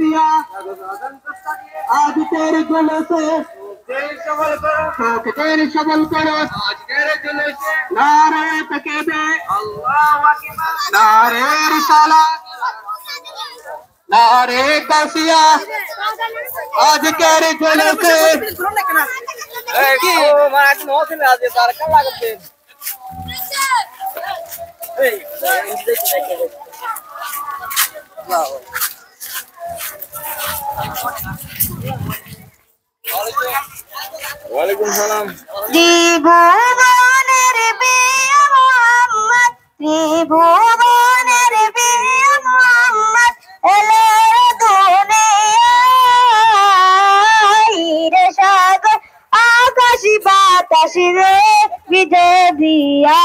दिया आज तेरे जुल्म से तेरे शबल करो नारे तकीबे नारे रिसाला नारे गौसिया आज तेरे जुल्म से वालेकुम सलाम। ত্রিভুবনের বিয়া মোহাম্মদ ত্রিভুবনের বিয়া মোহাম্মদ এলে দুনিয়ায় রে সাগর আকাশ বাতাস রে বিধে দিয়া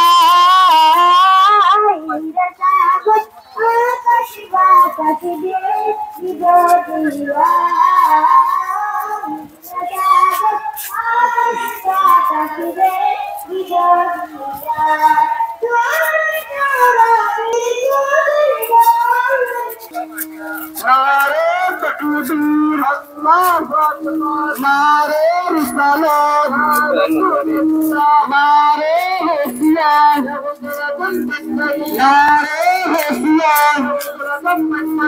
রে সাগর আকাশ বাতাস রে বিধে দিয়া नारे तकबीर अल्लाहु अकबर नारे रिसालत नारे होशिया नारे होशिया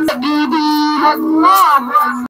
तकबीर अल्लाहु